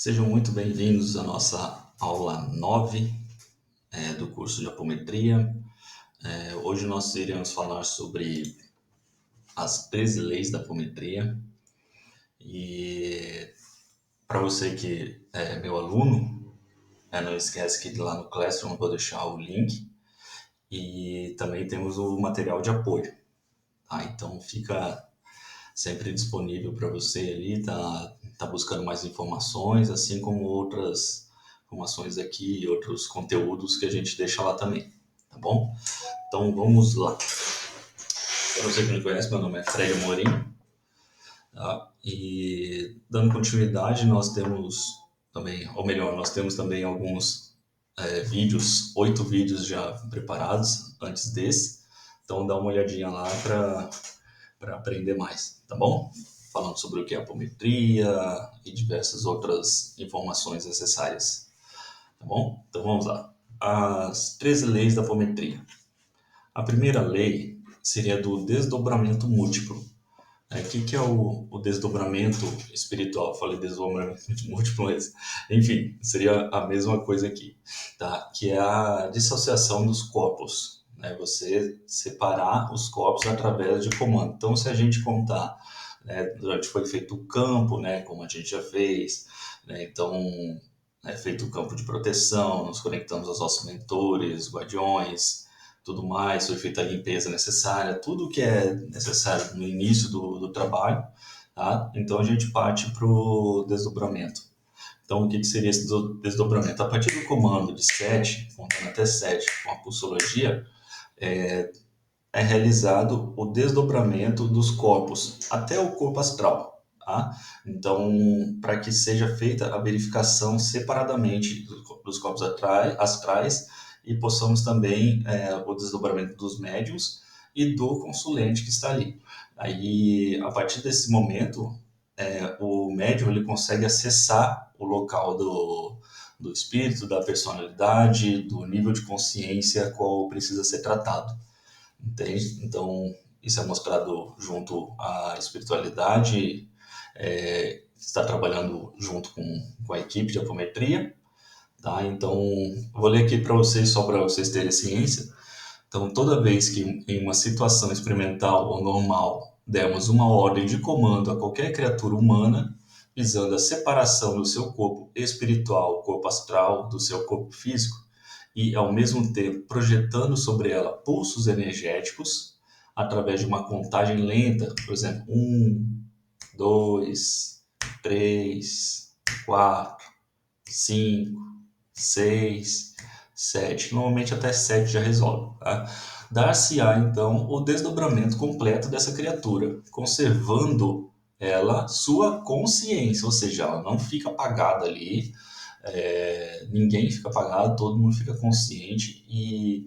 Sejam muito bem-vindos à nossa aula 9 do curso de apometria. Hoje nós iremos falar sobre as 13 leis da apometria. E para você que é meu aluno, não esquece que lá no Classroom eu vou deixar o link e também temos o material de apoio. Tá? Então fica sempre disponível para você ali, tá buscando mais informações, assim como outras informações aqui e outros conteúdos que a gente deixa lá também, tá bom? Então vamos lá. Para você que não me conhece, meu nome é Fred Amorim, tá? E dando continuidade, nós temos também, ou melhor, nós temos também alguns vídeos, 8 vídeos já preparados antes desse, então dá uma olhadinha lá para aprender mais, tá bom? Falando sobre o que é apometria e diversas outras informações necessárias, tá bom? Então vamos lá. As 13 leis da apometria. A primeira lei seria do desdobramento múltiplo. O que é o desdobramento espiritual? Eu falei desdobramento múltiplo, mas enfim, seria a mesma coisa aqui, tá? Que é a dissociação dos corpos, né? Você separar os corpos através de comando. Então, se a gente contar, né, durante foi feito o campo, né, como a gente já fez, né, então é feito o campo de proteção, nos conectamos aos nossos mentores, guardiões, tudo mais, foi feita a limpeza necessária, tudo que é necessário no início do trabalho, tá? Então a gente parte para o desdobramento. Então o que seria esse desdobramento? A partir do comando de 7, contando até 7 com a pulsologia, é realizado o desdobramento dos corpos até o corpo astral. Tá? Então, para que seja feita a verificação separadamente dos corpos astrais e possamos também o desdobramento dos médiuns e do consulente que está ali. Aí, a partir desse momento, o médium ele consegue acessar o local do espírito, da personalidade, do nível de consciência qual precisa ser tratado. Entende? Então, isso é mostrado junto à espiritualidade, está trabalhando junto com a equipe de apometria, tá? Então, vou ler aqui para vocês, só para vocês terem ciência. Então, toda vez que em uma situação experimental ou normal dermos uma ordem de comando a qualquer criatura humana, visando a separação do seu corpo espiritual, corpo astral, do seu corpo físico, e ao mesmo tempo projetando sobre ela pulsos energéticos, através de uma contagem lenta, por exemplo, 1, 2, 3, 4, 5, 6, 7. Normalmente até 7 já resolve. Tá? Dar-se-á, então, o desdobramento completo dessa criatura, conservando ela sua consciência, ou seja, ela não fica apagada ali, ninguém fica apagado, todo mundo fica consciente e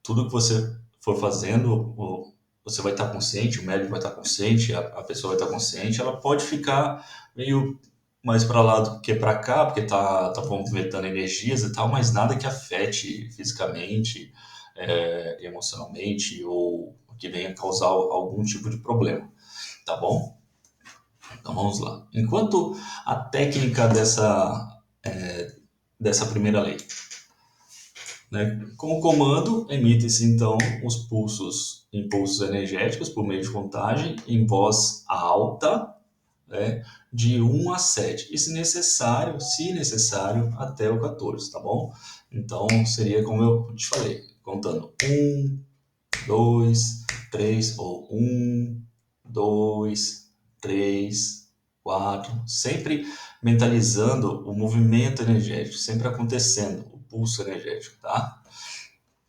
tudo que você for fazendo, você vai estar consciente, o médico vai estar consciente, a pessoa vai estar consciente, ela pode ficar meio mais para lá do que para cá, porque tá movimentando energias e tal, mas nada que afete fisicamente, emocionalmente ou que venha causar algum tipo de problema, tá bom? Então vamos lá. Enquanto a técnica dessa primeira lei, né? Com o comando, emite-se então os impulsos energéticos por meio de contagem em voz alta, né? De 1 a 7. E se necessário, até o 14, tá bom? Então seria como eu te falei, contando 1, 2, 3, ou 1, 2, 3, 4, sempre mentalizando o movimento energético, sempre acontecendo, o pulso energético, tá?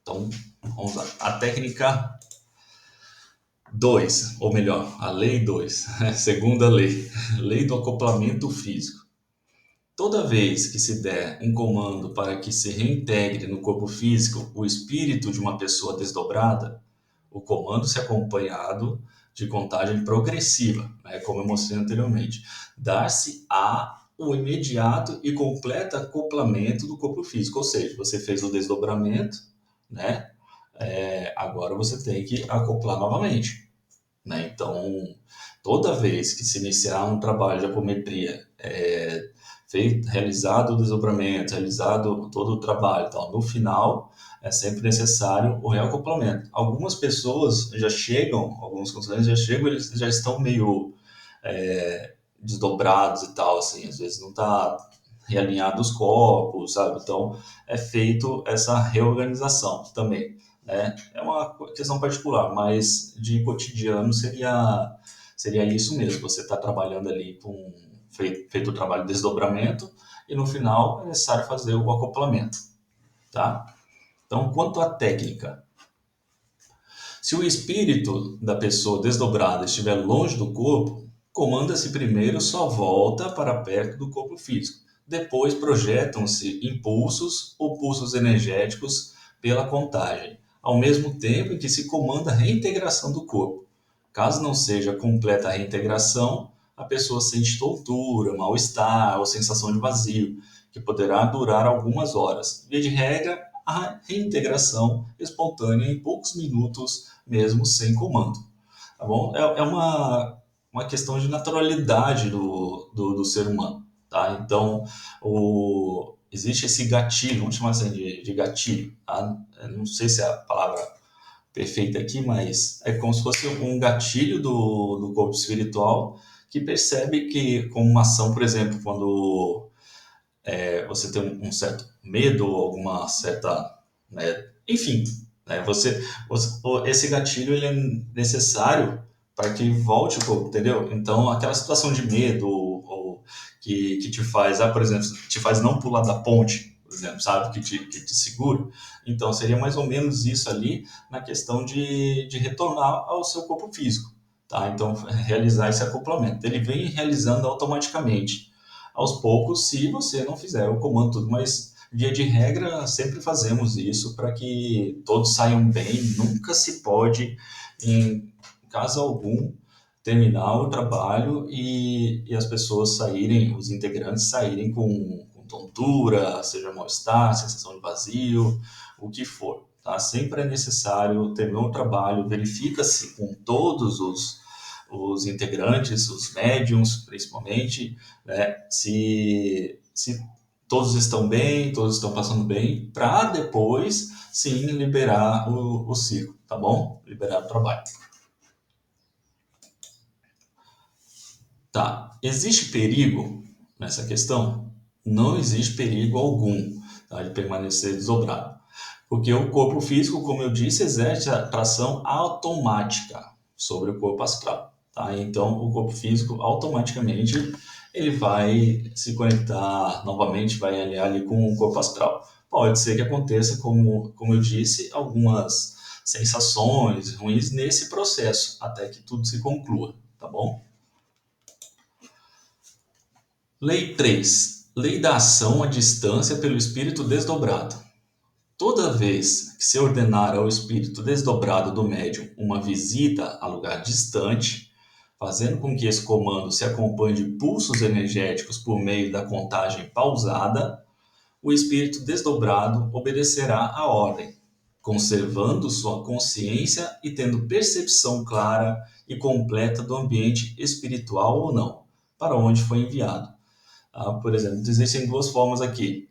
Então, vamos lá. A técnica 2, ou melhor, a lei 2, segunda lei, lei do acoplamento físico. Toda vez que se der um comando para que se reintegre no corpo físico o espírito de uma pessoa desdobrada, o comando se acompanhado de contagem progressiva, né, como eu mostrei anteriormente. Dar-se-á o imediato e completo acoplamento do corpo físico, ou seja, você fez o desdobramento, né? Agora você tem que acoplar novamente. né? Então, toda vez que se iniciar um trabalho de apometria, realizado o desdobramento, realizado todo o trabalho, então, no final é sempre necessário o reacoplamento. Algumas pessoas já chegam, alguns consulentes já chegam, eles já estão meio desdobrados e tal, assim, às vezes não está realinhado os corpos, sabe? Então, é feito essa reorganização também, né? É uma questão particular, mas de cotidiano seria isso mesmo. Você está trabalhando ali com feito o trabalho de desdobramento e no final é necessário fazer o acoplamento, tá? Então, quanto à técnica, se o espírito da pessoa desdobrada estiver longe do corpo, comanda-se primeiro só volta para perto do corpo físico. Depois projetam-se impulsos ou pulsos energéticos pela contagem, ao mesmo tempo em que se comanda a reintegração do corpo. Caso não seja completa a reintegração, a pessoa sente tontura, mal-estar ou sensação de vazio, que poderá durar algumas horas. Via de regra, a reintegração espontânea em poucos minutos, mesmo sem comando. Tá bom? É uma questão de naturalidade do ser humano. Tá? Então, existe esse gatilho, vamos chamar assim de gatilho. Tá? Eu não sei se é a palavra perfeita aqui, mas é como se fosse um gatilho do corpo espiritual que percebe que, como uma ação, por exemplo, quando você tem um certo medo, alguma certa, né, enfim, né, esse gatilho ele é necessário para que volte o corpo, entendeu? Então, aquela situação de medo ou que te faz, por exemplo, te faz não pular da ponte, por exemplo, sabe, que te segura. Então, seria mais ou menos isso ali na questão de retornar ao seu corpo físico, tá? Então, realizar esse acoplamento. Ele vem realizando automaticamente aos poucos, se você não fizer o comando tudo, mas via de regra sempre fazemos isso para que todos saiam bem. Nunca se pode, em caso algum, terminar o trabalho e as pessoas saírem, os integrantes saírem com tontura, seja mal-estar, sensação de vazio, o que for. Tá? Sempre é necessário terminar o trabalho, verifica-se com todos os integrantes, os médiums, principalmente, né, se todos estão bem, todos estão passando bem, para depois, sim, liberar o ciclo, tá bom? Liberar o trabalho. Tá. Existe perigo nessa questão? Não existe perigo algum, tá, de permanecer desdobrado. Porque o corpo físico, como eu disse, exerce a atração automática sobre o corpo astral. Tá? Então, o corpo físico automaticamente ele vai se conectar novamente, vai aliar ali com o corpo astral. Pode ser que aconteça, como eu disse, algumas sensações ruins nesse processo, até que tudo se conclua, tá bom? Lei 3. Lei da ação à distância pelo espírito desdobrado. Toda vez que se ordenar ao espírito desdobrado do médium uma visita a lugar distante, fazendo com que esse comando se acompanhe de pulsos energéticos por meio da contagem pausada, o espírito desdobrado obedecerá à ordem, conservando sua consciência e tendo percepção clara e completa do ambiente espiritual ou não, para onde foi enviado. Por exemplo, existem duas formas aqui.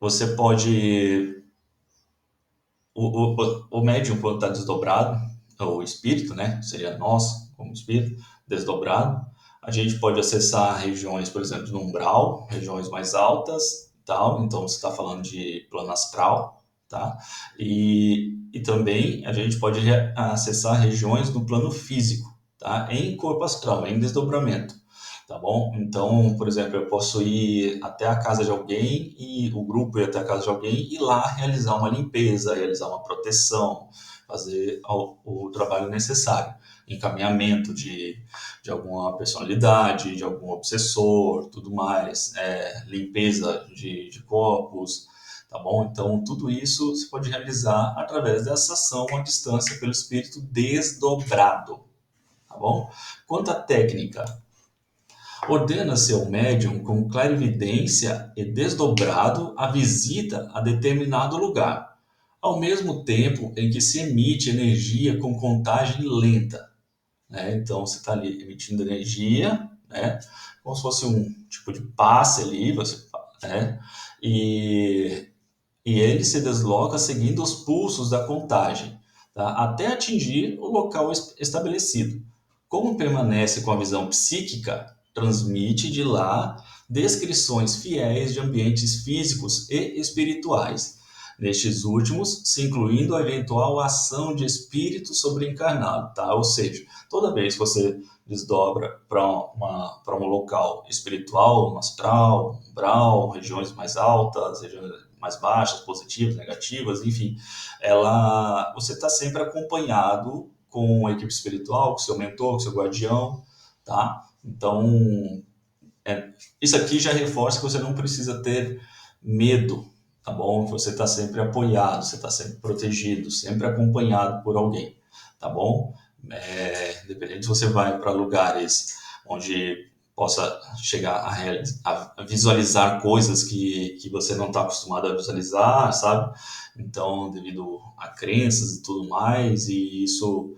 Você pode o médium, quando está desdobrado, o espírito, né, seria nós, como espírito, desdobrado, a gente pode acessar regiões, por exemplo, no umbral, regiões mais altas, tal, então você está falando de plano astral, tá? E também a gente pode acessar regiões no plano físico, tá? Em corpo astral, em desdobramento. Tá bom? Então, por exemplo, eu posso ir até a casa de alguém e o grupo ir até a casa de alguém e lá realizar uma limpeza, realizar uma proteção, fazer o trabalho necessário, encaminhamento de alguma personalidade, de algum obsessor, tudo mais, limpeza de corpos, tá bom? Então, tudo isso você pode realizar através dessa ação à distância pelo espírito desdobrado, tá bom? Quanto à técnica, ordena-se ao médium com clarividência e desdobrado a visita a determinado lugar, ao mesmo tempo em que se emite energia com contagem lenta, né? Então você está ali emitindo energia, né? Como se fosse um tipo de passe ali, né? E, e ele se desloca seguindo os pulsos da contagem, tá? Até atingir o local estabelecido. Como permanece com a visão psíquica, transmite de lá descrições fiéis de ambientes físicos e espirituais. Nestes últimos, se incluindo a eventual ação de espírito sobreencarnado, tá? Ou seja, toda vez que você desdobra para um local espiritual, um astral, um umbral, regiões mais altas, regiões mais baixas, positivas, negativas, enfim, você está sempre acompanhado com a equipe espiritual, com seu mentor, com seu guardião, tá? Então, isso aqui já reforça que você não precisa ter medo, tá bom? Você está sempre apoiado, você está sempre protegido, sempre acompanhado por alguém, tá bom? Independente se você vai para lugares onde possa chegar a visualizar coisas que você não está acostumado a visualizar, sabe? Então, devido a crenças e tudo mais, e isso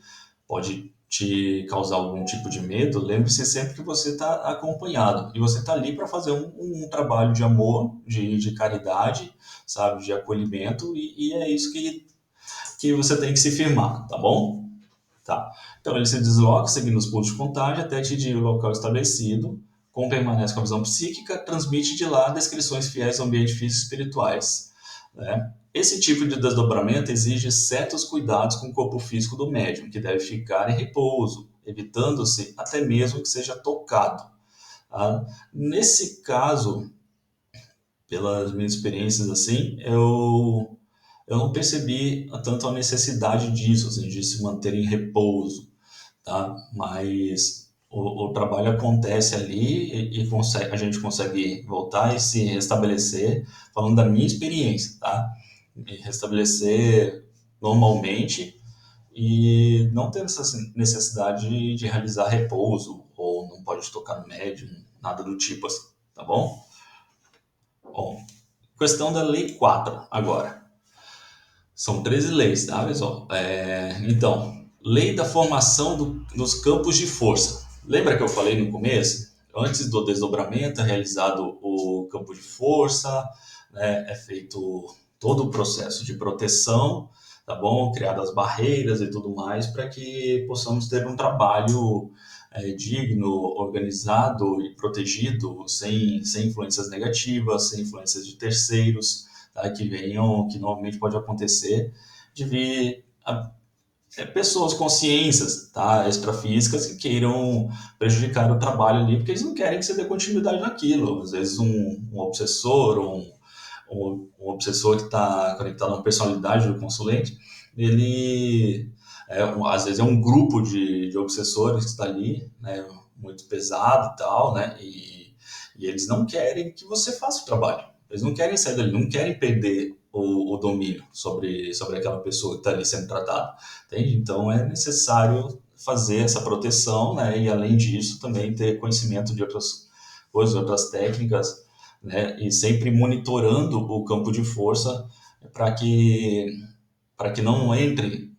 pode te causar algum tipo de medo, lembre-se sempre que você está acompanhado e você está ali para fazer um trabalho de amor, de caridade, sabe, de acolhimento e é isso que você tem que se firmar, tá bom? Tá. Então ele se desloca seguindo os pontos de contágio até atingir o local estabelecido, como permanece com a visão psíquica, transmite de lá descrições fiéis ao ambiente físico e espirituais, né? Esse tipo de desdobramento exige certos cuidados com o corpo físico do médium, que deve ficar em repouso, evitando-se até mesmo que seja tocado. Tá? Nesse caso, pelas minhas experiências assim, eu não percebi tanto a necessidade disso, assim, de se manter em repouso, tá? Mas o trabalho acontece ali a gente consegue voltar e se restabelecer, falando da minha experiência, tá? Me restabelecer normalmente e não ter essa necessidade de realizar repouso ou não pode tocar no médium, nada do tipo assim, tá bom? Bom, questão da Lei 4 agora. São 13 leis, tá, pessoal? Então, lei da formação dos campos de força. Lembra que eu falei no começo? Antes do desdobramento é realizado o campo de força, né? É feito todo o processo de proteção, tá bom? Criadas barreiras e tudo mais para que possamos ter um trabalho digno, organizado e protegido, sem influências negativas, sem influências de terceiros, tá? Que normalmente pode acontecer, de vir pessoas, consciências, tá? Extrafísicas que queiram prejudicar o trabalho ali, porque eles não querem que você dê continuidade naquilo. Às vezes um obsessor, um obsessor que está conectado a uma personalidade do consulente, ele às vezes é um grupo de obsessores que está ali, né, muito pesado e tal, né, e eles não querem que você faça o trabalho. Eles não querem sair dali, não querem perder o domínio sobre aquela pessoa que está ali sendo tratada, entende? Então é necessário fazer essa proteção, né, e além disso também ter conhecimento de outras coisas, outras técnicas, né, e sempre monitorando o campo de força para que não entre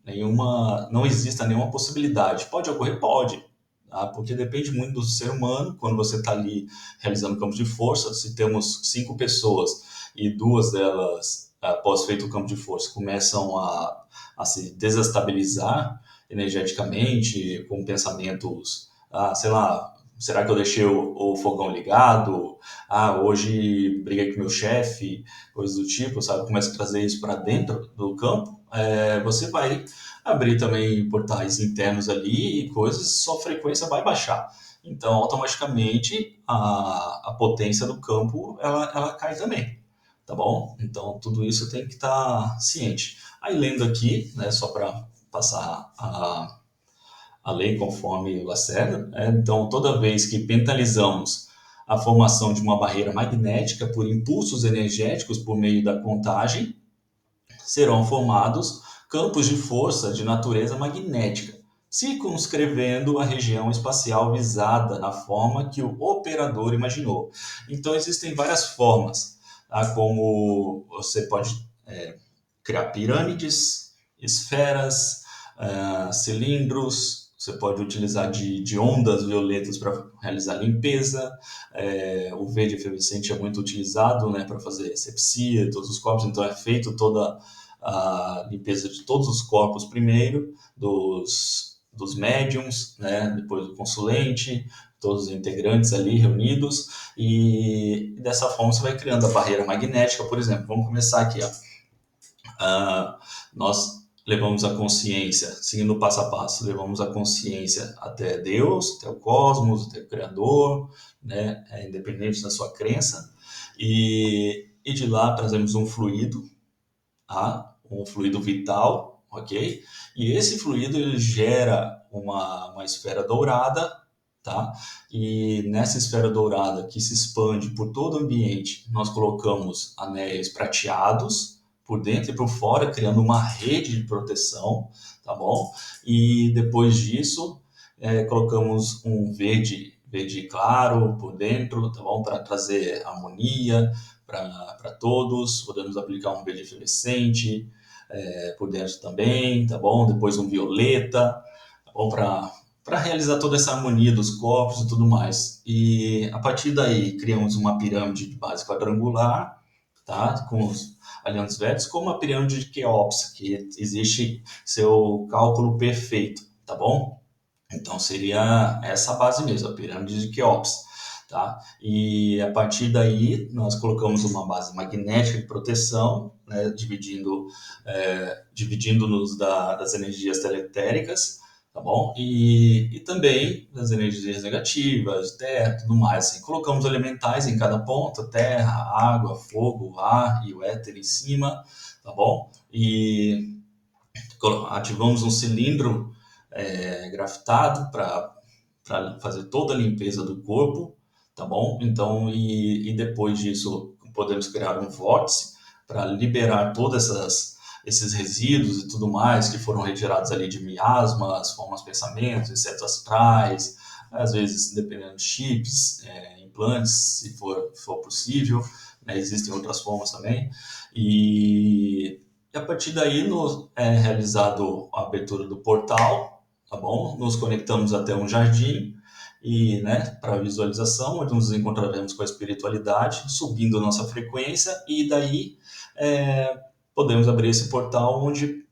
não exista nenhuma possibilidade. Pode ocorrer? Pode, tá? Porque depende muito do ser humano. Quando você está ali realizando campo de força, se temos 5 pessoas e 2 delas, após feito o campo de força, começam a se desestabilizar energeticamente, com pensamentos, sei lá, será que eu deixei o fogão ligado? Hoje briguei com meu chefe, coisas do tipo, sabe? Começa a trazer isso para dentro do campo, você vai abrir também portais internos ali e coisas, sua frequência vai baixar. Então, automaticamente, a potência do campo, ela cai também, tá bom? Então, tudo isso tem que estar ciente. Aí, lendo aqui, né, só para passar a lei conforme o Lacerda, então, toda vez que pentalizamos a formação de uma barreira magnética por impulsos energéticos por meio da contagem, serão formados campos de força de natureza magnética, circunscrevendo a região espacial visada na forma que o operador imaginou. Então, existem várias formas, tá? Como você pode criar pirâmides, esferas, cilindros. Você pode utilizar de ondas violetas para realizar limpeza. O verde efervescente é muito utilizado, né, para fazer asepsia de todos os corpos. Então é feito toda a limpeza de todos os corpos primeiro, dos médiums, né, depois do consulente, todos os integrantes ali reunidos, e dessa forma você vai criando a barreira magnética. Por exemplo, vamos começar aqui, ó. Nós levamos a consciência, seguindo o passo a passo, levamos a consciência até Deus, até o cosmos, até o Criador, né, independente da sua crença, e de lá trazemos um fluido, tá? Um fluido vital, ok? E esse fluido ele gera uma esfera dourada, tá? E nessa esfera dourada que se expande por todo o ambiente, nós colocamos anéis prateados por dentro e por fora, criando uma rede de proteção, tá bom? E depois disso, colocamos um verde claro por dentro, tá bom? Para trazer harmonia para todos. Podemos aplicar um verde efervescente por dentro também, tá bom? Depois um violeta, tá bom? Para realizar toda essa harmonia dos corpos e tudo mais. E a partir daí criamos uma pirâmide de base quadrangular, tá? Com os aliantes verdes, como a pirâmide de Queops, que existe seu cálculo perfeito, tá bom? Então seria essa base mesmo, a pirâmide de Queops, tá? E a partir daí nós colocamos uma base magnética de proteção, né? Dividindo-nos das energias teletéricas, tá bom? E também das energias negativas, terra, tudo mais. Assim, colocamos elementais em cada ponta, terra, água, fogo, ar e o éter em cima, tá bom? E ativamos um cilindro grafitado para fazer toda a limpeza do corpo, tá bom? Então, e depois disso, podemos criar um vórtice para liberar todas esses resíduos e tudo mais que foram retirados ali de miasmas, formas, pensamentos, insetos astrais, às vezes, dependendo de chips, implantes, se for possível, né? Existem outras formas também. E a partir daí é realizado a abertura do portal, tá bom? Nos conectamos até um jardim e, né, para visualização, onde nos encontraremos com a espiritualidade, subindo nossa frequência e daí podemos abrir esse portal onde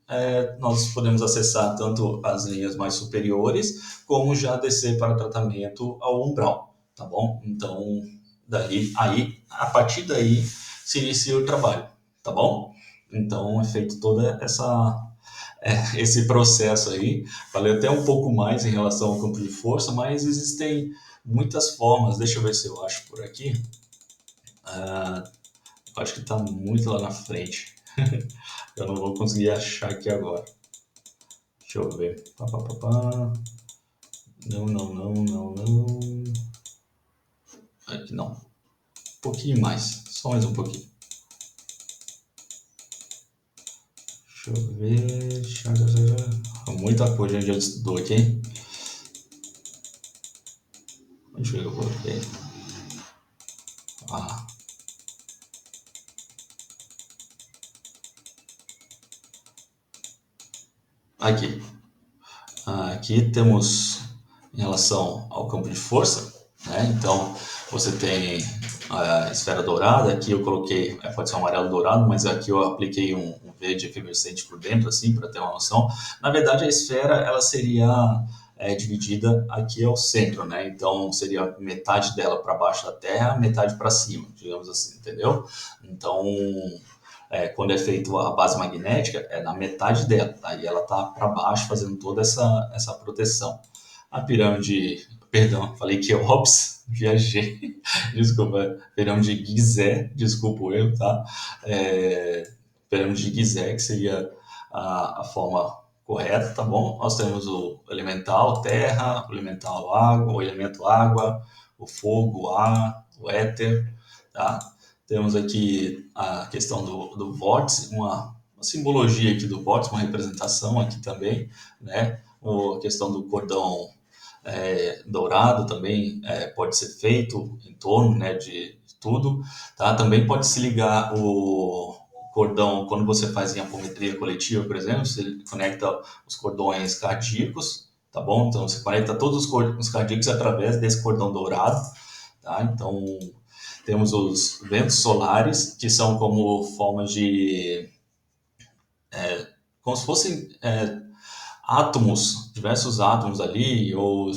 nós podemos acessar tanto as linhas mais superiores como já descer para tratamento ao umbral, tá bom? Então, a partir daí se inicia o trabalho, tá bom? Então é feito toda esse processo aí. Falei até um pouco mais em relação ao campo de força, mas existem muitas formas. Deixa eu ver se eu acho por aqui. Eu acho que está muito lá na frente. Eu não vou conseguir achar aqui agora. Deixa eu ver. Pá, pá, pá, pá. Não, não, não, não, não. Aqui não. Um pouquinho mais. Só mais um pouquinho. Deixa eu ver. Muita coisa a gente já estudou aqui, hein? Onde eu coloquei? Aqui. Aqui temos em relação ao campo de força, né? Então você tem a esfera dourada, aqui eu coloquei, pode ser um amarelo dourado, mas aqui eu apliquei um verde efervescente por dentro, assim, para ter uma noção. Na verdade, a esfera ela seria dividida aqui ao centro, né? Então seria metade dela para baixo da Terra, metade para cima, digamos assim, entendeu? Então quando é feito a base magnética, é na metade dela, aí ela está para baixo fazendo toda essa proteção. A pirâmide, perdão, falei que Ops, viajei, desculpa, pirâmide de Gizé, desculpa o erro, tá? Pirâmide de Gizé, que seria a forma correta, tá bom? Nós temos o elemental terra, o elemental água, o elemento água, o fogo, o ar, o éter, tá? Temos aqui a questão do vórtice, uma simbologia aqui do vórtice, uma representação aqui também, né? A questão do cordão dourado também pode ser feito em torno, né, de tudo, tá? Também pode se ligar o cordão, quando você faz em apometria coletiva, por exemplo, você conecta os cordões cardíacos, tá bom? Então você conecta todos os cordões cardíacos através desse cordão dourado, tá? Então temos os ventos solares, que são como formas de, como se fossem átomos, diversos átomos ali, ou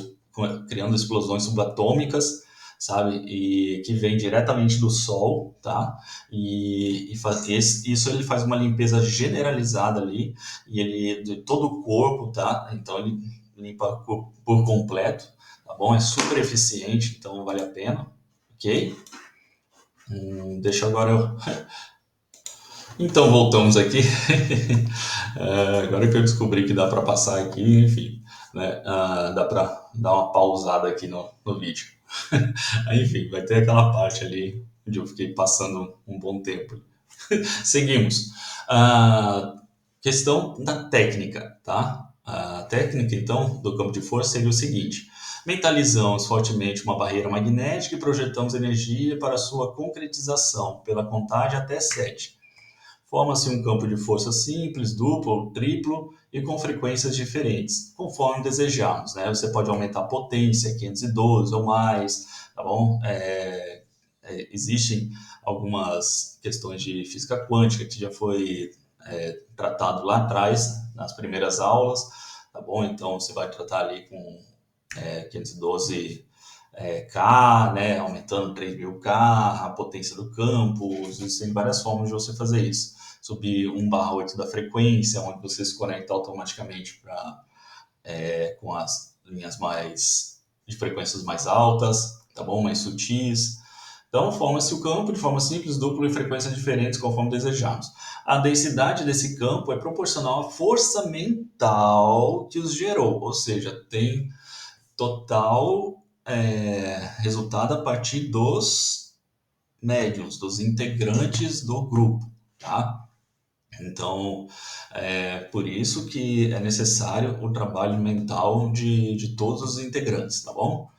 criando explosões subatômicas, sabe? E que vem diretamente do Sol, tá? Isso ele faz uma limpeza generalizada ali, e ele de todo o corpo, tá? Então ele limpa por completo, tá bom? É super eficiente, então vale a pena, ok? Deixa agora eu. Então voltamos aqui. Agora que eu descobri que dá para passar aqui, enfim, né? Dá para dar uma pausada aqui no vídeo. Enfim, vai ter aquela parte ali onde eu fiquei passando um bom tempo. Seguimos. Questão da técnica, tá? A técnica, então, do campo de força seria o seguinte: mentalizamos fortemente uma barreira magnética e projetamos energia para sua concretização pela contagem até 7. Forma-se um campo de força simples, duplo ou triplo e com frequências diferentes, conforme desejarmos, né? Você pode aumentar a potência, 512 ou mais, tá bom? Existem algumas questões de física quântica que já foi tratado lá atrás, nas primeiras aulas, tá bom? Então, você vai tratar ali com 512 K, né, aumentando 3000K, a potência do campo, existem várias formas de você fazer isso. Subir 1/8 da frequência, onde você se conecta automaticamente com as linhas de frequências mais altas, tá bom? Mais sutis. Então, forma-se o campo de forma simples, duplo e frequências diferentes, conforme desejamos. A densidade desse campo é proporcional à força mental que os gerou, ou seja, tem total resultado a partir dos médiums, dos integrantes do grupo, tá? Então, por isso que é necessário o trabalho mental de todos os integrantes, tá bom?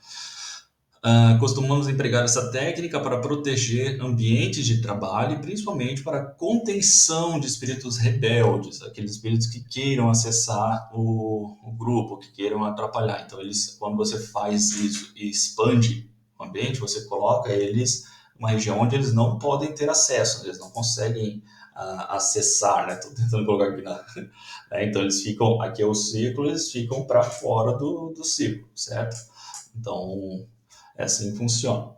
Costumamos empregar essa técnica para proteger ambientes de trabalho e principalmente para contenção de espíritos rebeldes, aqueles espíritos que queiram acessar o grupo, que queiram atrapalhar. Então, quando você faz isso e expande o ambiente, você coloca eles numa região onde eles não podem ter acesso, eles não conseguem acessar, né? Estou tentando colocar aqui então, eles ficam, aqui é o círculo, eles ficam para fora do círculo, certo? Então, é assim que funciona,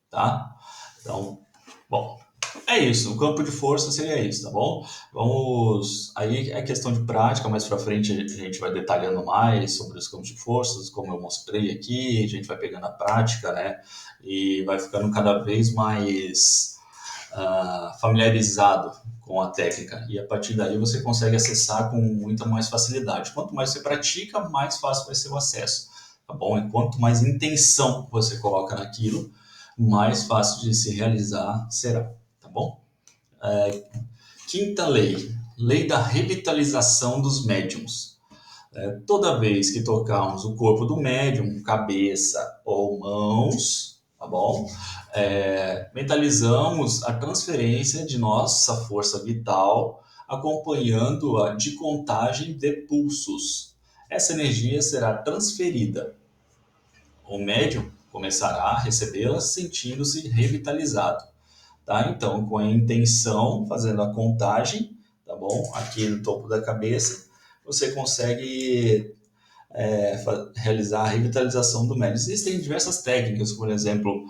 tá? Então, bom, é isso. O campo de força seria isso, tá bom? Vamos. Aí é questão de prática, mais pra frente a gente vai detalhando mais sobre os campos de forças, como eu mostrei aqui, a gente vai pegando a prática, né? E vai ficando cada vez mais familiarizado com a técnica. E a partir daí você consegue acessar com muita mais facilidade. Quanto mais você pratica, mais fácil vai ser o acesso. Tá bom? E quanto mais intenção você coloca naquilo, mais fácil de se realizar será, tá bom? Quinta lei, lei da revitalização dos médiums. Toda vez que tocarmos o corpo do médium, cabeça ou mãos, tá bom? Mentalizamos a transferência de nossa força vital, acompanhando-a de contagem de pulsos. Essa energia será transferida. O médium começará a recebê-la sentindo-se revitalizado, tá? Então, com a intenção, fazendo a contagem, tá bom? Aqui no topo da cabeça, você consegue realizar a revitalização do médium. Existem diversas técnicas, por exemplo,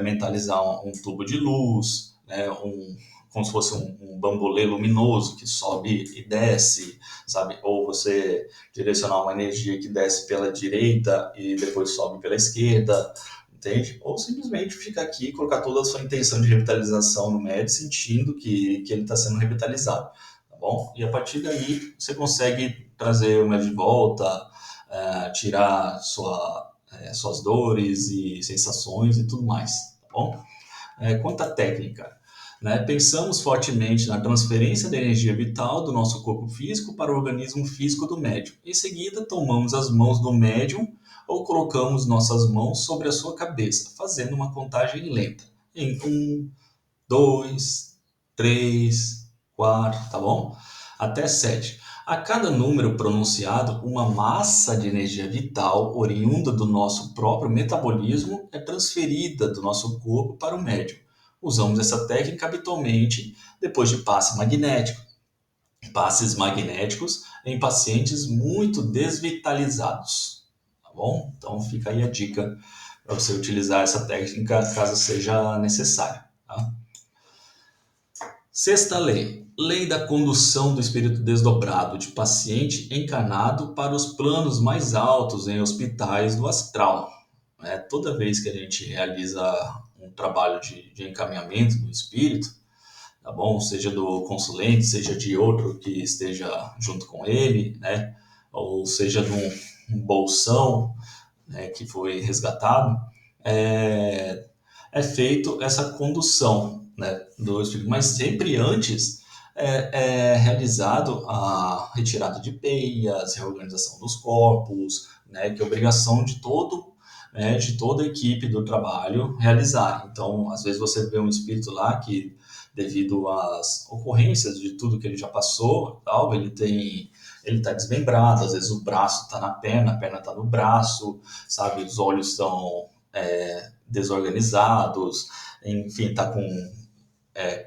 mentalizar um tubo de luz, né? Como se fosse um bambolê luminoso que sobe e desce, sabe? Ou você direcionar uma energia que desce pela direita e depois sobe pela esquerda, entende? Ou simplesmente ficar aqui e colocar toda a sua intenção de revitalização no médium, sentindo que ele está sendo revitalizado, tá bom? E a partir daí você consegue trazer o médium de volta, tirar suas dores e sensações e tudo mais, tá bom? Quanto à técnica, né? Pensamos fortemente na transferência da energia vital do nosso corpo físico para o organismo físico do médium. Em seguida, tomamos as mãos do médium ou colocamos nossas mãos sobre a sua cabeça, fazendo uma contagem lenta. Em 1, 2, 3, 4, tá bom? Até 7. A cada número pronunciado, uma massa de energia vital, oriunda do nosso próprio metabolismo, é transferida do nosso corpo para o médium. Usamos essa técnica habitualmente depois de passes magnéticos em pacientes muito desvitalizados, tá bom? Então fica aí a dica para você utilizar essa técnica caso seja necessário, tá? Sexta lei. Lei da condução do espírito desdobrado de paciente encarnado para os planos mais altos em hospitais do astral. Toda vez que a gente realiza um trabalho de encaminhamento do espírito, tá bom? Seja do consulente, seja de outro que esteja junto com ele, né? Ou seja de um bolsão, né, que foi resgatado, é, é feito essa condução, né, do espírito, mas sempre antes é realizado a retirada de peias, reorganização dos corpos, né, que é obrigação de de toda a equipe do trabalho realizar. Então, às vezes você vê um espírito lá que, devido às ocorrências de tudo que ele já passou, tal, ele está desmembrado, às vezes o braço está na perna, a perna está no braço, sabe? Os olhos estão desorganizados, enfim, está com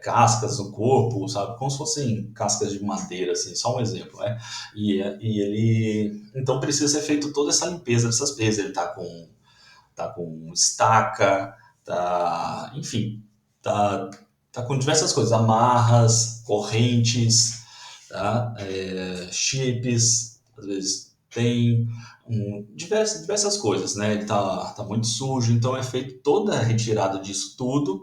cascas no corpo, sabe? Como se fossem cascas de madeira, assim, só um exemplo, né? E ele... Então precisa ser feito toda essa limpeza dessas peças. Ele tá com estaca, enfim, tá com diversas coisas, amarras, correntes, tá? Chips, às vezes tem diversas coisas, né? Ele tá muito sujo, então é feito toda a retirada disso tudo,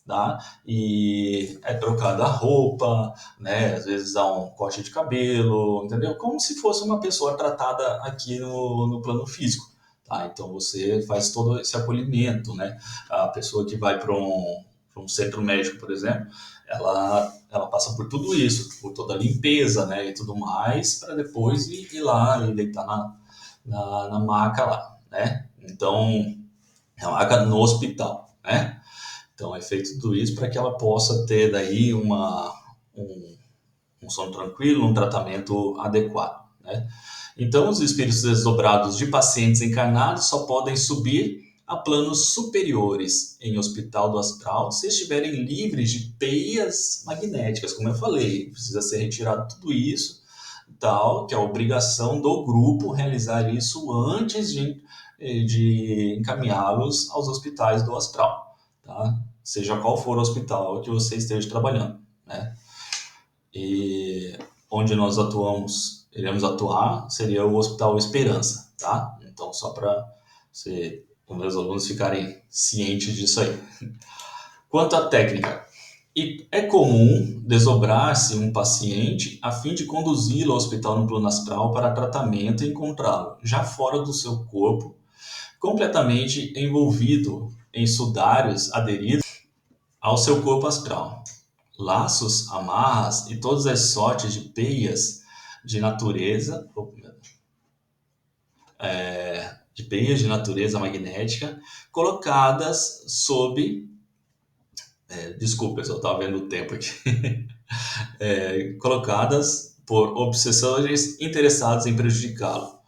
tá? E é trocada a roupa, né? Às vezes há um corte de cabelo, entendeu? Como se fosse uma pessoa tratada aqui no plano físico. Tá? Então você faz todo esse acolhimento, né? A pessoa que vai para um centro médico, por exemplo, ela passa por tudo isso, por toda a limpeza, né, e tudo mais, para depois ir lá e deitar na maca lá, né? Então, a maca no hospital, né? Então é feito tudo isso para que ela possa ter daí um, um sono tranquilo, um tratamento adequado, né? Então, os espíritos desdobrados de pacientes encarnados só podem subir a planos superiores em hospital do astral se estiverem livres de peias magnéticas, como eu falei, precisa ser retirado tudo isso, tal, que é a obrigação do grupo realizar isso antes de encaminhá-los aos hospitais do astral, tá? Seja qual for o hospital que você esteja trabalhando, né? E onde nós iremos atuar, seria o Hospital Esperança, tá? Então, só para os meus alunos ficarem cientes disso aí. Quanto à técnica, é comum desdobrar-se um paciente a fim de conduzi-lo ao hospital no plano astral para tratamento e encontrá-lo já fora do seu corpo, completamente envolvido em sudários aderidos ao seu corpo astral. Laços, amarras e todas as sortes de peias de natureza, de peias de natureza magnética, colocadas sob. Desculpa, eu só estava vendo o tempo aqui. Colocadas por obsessores interessados em prejudicá-lo.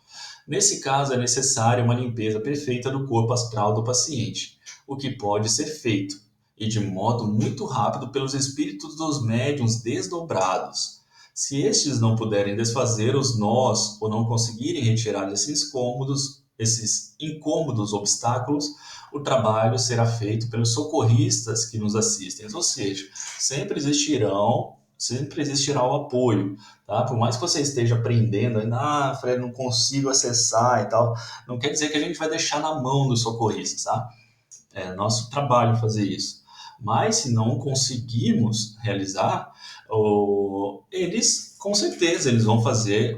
Nesse caso, é necessária uma limpeza perfeita do corpo astral do paciente, o que pode ser feito, e de modo muito rápido, pelos espíritos dos médiuns desdobrados. Se estes não puderem desfazer os nós ou não conseguirem retirar esses incômodos obstáculos, o trabalho será feito pelos socorristas que nos assistem. Ou seja, sempre existirá o apoio, tá? Por mais que você esteja aprendendo, ainda, Fred, não consigo acessar e tal, não quer dizer que a gente vai deixar na mão dos socorristas, tá? É nosso trabalho fazer isso. Mas se não conseguirmos realizar, eles, com certeza, eles vão fazer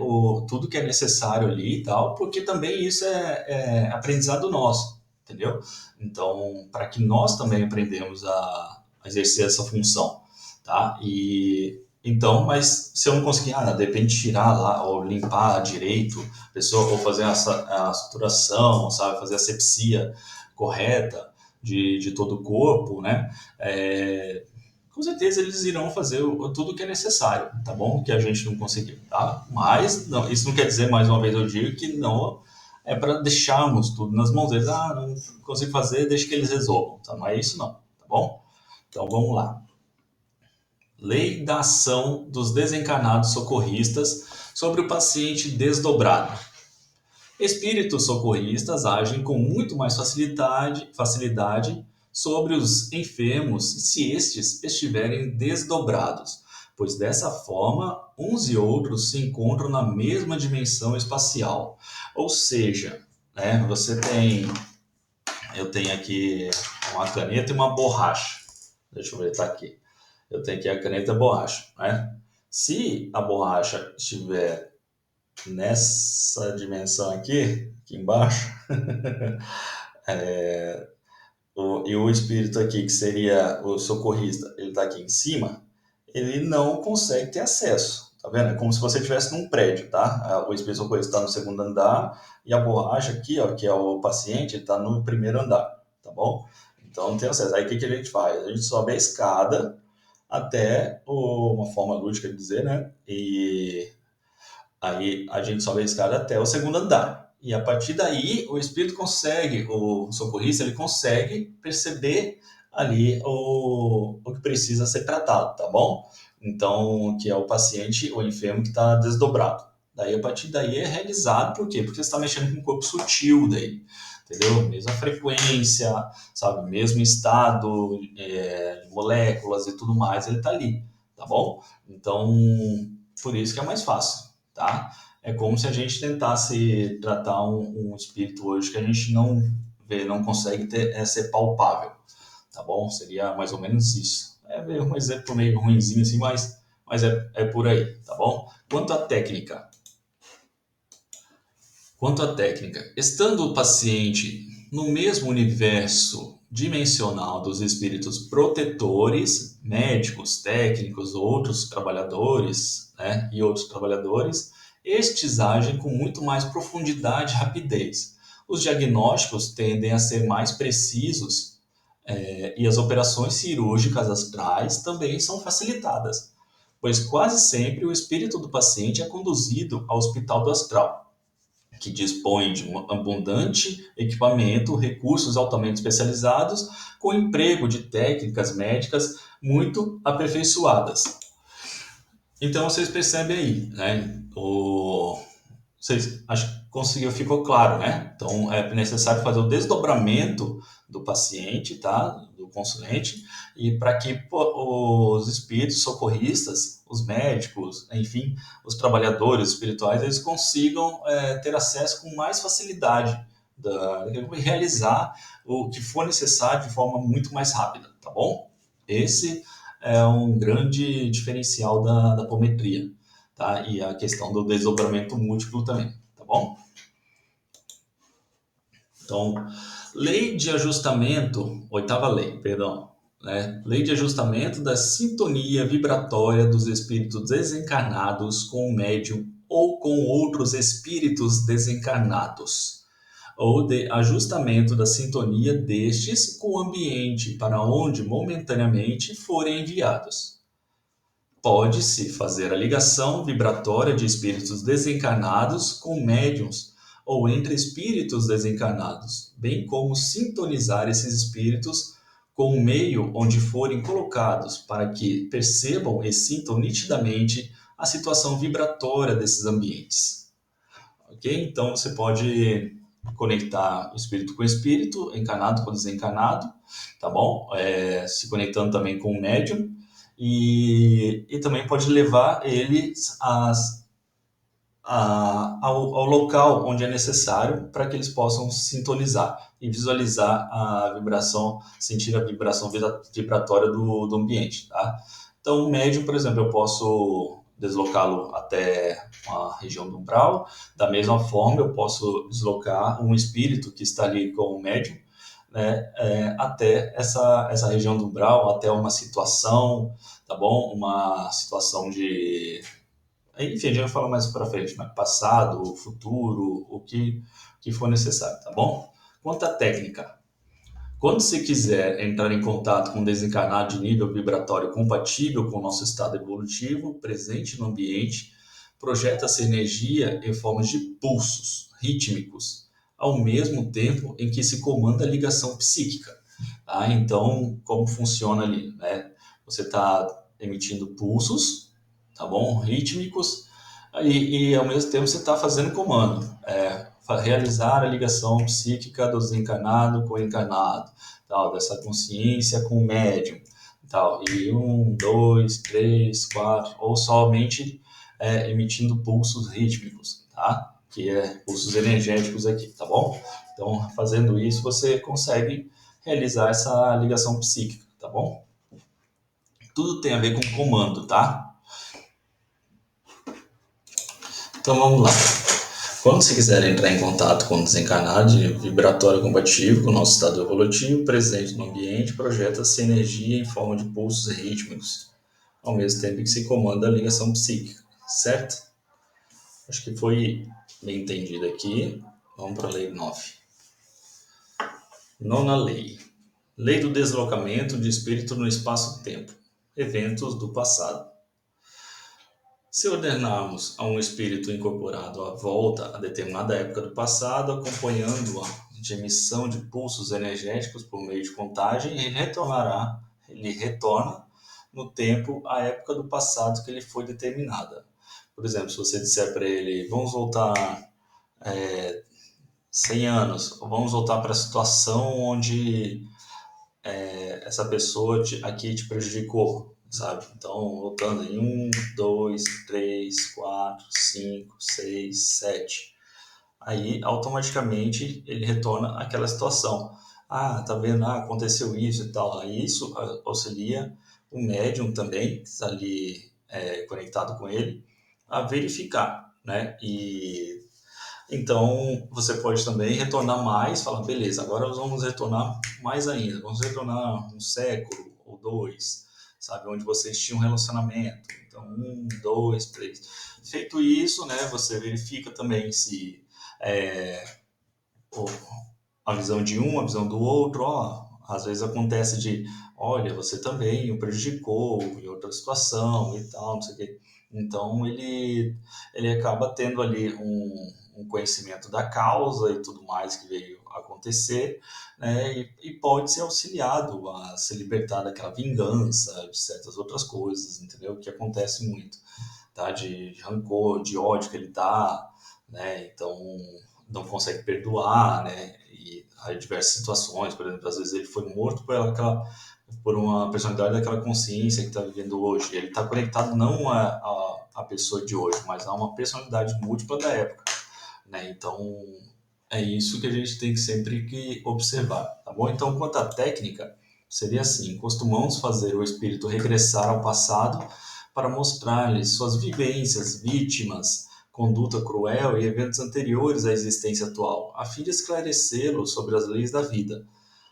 tudo que é necessário ali e tal, porque também isso é aprendizado nosso, entendeu? Então, para que nós também aprendemos a exercer essa função, tá? Então, mas se eu não conseguir, de repente tirar lá, ou limpar direito a pessoa, ou fazer a suturação, sabe, fazer a asepsia correta de todo o corpo, né? com certeza eles irão fazer tudo o que é necessário, tá bom? Que a gente não conseguiu, tá? Mas não, isso não quer dizer, mais uma vez eu digo, que não é para deixarmos tudo nas mãos deles. Ah, não consigo fazer, deixa que eles resolvam, tá? Não é isso não, tá bom? Então vamos lá. Lei da ação dos desencarnados socorristas sobre o paciente desdobrado. Espíritos socorristas agem com muito mais facilidade sobre os enfermos se estes estiverem desdobrados, pois dessa forma uns e outros se encontram na mesma dimensão espacial. Ou seja, né, eu tenho aqui uma caneta e uma borracha. Deixa eu ver, tá aqui. Eu tenho aqui a caneta e a borracha, né? Se a borracha estiver nessa dimensão aqui embaixo, e o espírito aqui, que seria o socorrista, ele está aqui em cima, ele não consegue ter acesso. Tá vendo? É como se você estivesse num prédio, tá? O espírito socorrista está no segundo andar e a borracha aqui, ó, que é o paciente, está no primeiro andar, tá bom? Então não tem acesso. Aí o que a gente faz? A gente sobe a escada até uma forma lúdica de dizer, né? E aí a gente sobe a escada até o segundo andar. E a partir daí, o espírito consegue, o socorrista, ele consegue perceber ali o que precisa ser tratado, tá bom? Então, que é o paciente, o enfermo que está desdobrado. Daí, a partir daí, é realizado, por quê? Porque você está mexendo com o corpo sutil dele, entendeu? Mesma frequência, sabe? Mesmo estado, moléculas e tudo mais, ele está ali, tá bom? Então, por isso que é mais fácil, tá? É como se a gente tentasse tratar um espírito hoje que a gente não vê, não consegue ser palpável, tá bom? Seria mais ou menos isso. É um exemplo meio ruinzinho assim, mas é por aí, tá bom? Quanto à técnica, estando o paciente no mesmo universo dimensional dos espíritos protetores, médicos, técnicos, outros trabalhadores, né, e outros trabalhadores, estes agem com muito mais profundidade e rapidez. Os diagnósticos tendem a ser mais precisos, e as operações cirúrgicas astrais também são facilitadas, pois quase sempre o espírito do paciente é conduzido ao hospital do astral, que dispõe de um abundante equipamento, recursos altamente especializados, com emprego de técnicas médicas muito aperfeiçoadas. Então vocês percebem aí, né? Vocês acho que conseguiu, ficou claro, né? Então é necessário fazer o desdobramento do paciente, tá? Do consulente, e para que os espíritos socorristas, os médicos, enfim, os trabalhadores espirituais, eles consigam ter acesso com mais facilidade e realizar o que for necessário de forma muito mais rápida, tá bom? Esse é um grande diferencial da apometria, tá? E a questão do desdobramento múltiplo também, tá bom? Então, lei de ajustamento, oitava lei, perdão, né? Lei de ajustamento da sintonia vibratória dos espíritos desencarnados com o médium ou com outros espíritos desencarnados, ou de ajustamento da sintonia destes com o ambiente para onde momentaneamente forem enviados. Pode-se fazer a ligação vibratória de espíritos desencarnados com médiuns ou entre espíritos desencarnados, bem como sintonizar esses espíritos com o meio onde forem colocados para que percebam e sintam nitidamente a situação vibratória desses ambientes. Ok? Então você pode conectar o espírito com o espírito, encarnado com o desencarnado, tá bom? Se conectando também com o médium, e também pode levar eles ao local onde é necessário para que eles possam sintonizar e visualizar a vibração, sentir a vibração vibratória do ambiente, tá? Então, o médium, por exemplo, eu posso deslocá-lo até uma região do umbral. Da mesma forma, eu posso deslocar um espírito que está ali com o médium, né, até essa região do umbral, até uma situação, tá bom? Uma situação de... Enfim, a gente vai falar mais para frente, mas passado, futuro, o que for necessário, tá bom? Quanto à técnica, Quando você quiser entrar em contato com um desencarnado de nível vibratório compatível com o nosso estado evolutivo, presente no ambiente, projeta essa energia em forma de pulsos rítmicos, ao mesmo tempo em que se comanda a ligação psíquica. Tá? Então, como funciona ali? Né? Você está emitindo pulsos, tá bom? Rítmicos, e ao mesmo tempo você está fazendo comando. Realizar a ligação psíquica do desencarnado com o encarnado, tal, dessa consciência com o médium, tal, e 1, 2, 3, 4, ou somente emitindo pulsos rítmicos, tá? Que é pulsos energéticos aqui, tá bom? Então, fazendo isso, você consegue realizar essa ligação psíquica, tá bom? Tudo tem a ver com comando, tá? Então, vamos lá. Quando você quiser entrar em contato com o desencarnado de vibratório compatível com o nosso estado evolutivo presente no ambiente, projeta-se energia em forma de pulsos rítmicos, ao mesmo tempo que se comanda a ligação psíquica, certo? Acho que foi bem entendido aqui. Vamos para a lei 9. Nona lei. Lei do deslocamento de espírito no espaço-tempo. Eventos do passado. Se ordenarmos a um espírito incorporado a volta a determinada época do passado, acompanhando-a de emissão de pulsos energéticos por meio de contagem, ele retorna no tempo à época do passado que ele foi determinada. Por exemplo, se você disser para ele, vamos voltar 100 anos, vamos voltar para a situação onde essa pessoa aqui te prejudicou, sabe? Então, voltando em 1, 2, 3, 4, 5, 6, 7. Aí, automaticamente, ele retorna àquela situação. Ah, tá vendo? Ah, aconteceu isso e tal. Aí, isso auxilia o médium também, que está ali conectado com ele, a verificar, né? E então, você pode também retornar mais, falar, beleza, agora nós vamos retornar mais ainda, vamos retornar um século ou dois, sabe, onde vocês tinham um relacionamento. Então, 1, 2, 3. Feito isso, né, você verifica também se a visão de um, a visão do outro, ó, às vezes acontece de, olha, você também o prejudicou em outra situação e tal, não sei o quê. Então, ele acaba tendo ali um conhecimento da causa e tudo mais que veio acontecer, né? E pode ser auxiliado a se libertar daquela vingança, de certas outras coisas, entendeu? Que acontece muito, tá? De rancor, de ódio que ele tá, né? Então, não consegue perdoar, né? E há diversas situações, por exemplo, às vezes ele foi morto por uma personalidade daquela consciência que está vivendo hoje. Ele está conectado não a pessoa de hoje, mas a uma personalidade múltipla da época, né? Então, é isso que a gente tem que sempre que observar, tá bom? Então, quanto à técnica, seria assim: costumamos fazer o espírito regressar ao passado para mostrar-lhe suas vivências, vítimas, conduta cruel e eventos anteriores à existência atual, a fim de esclarecê-lo sobre as leis da vida.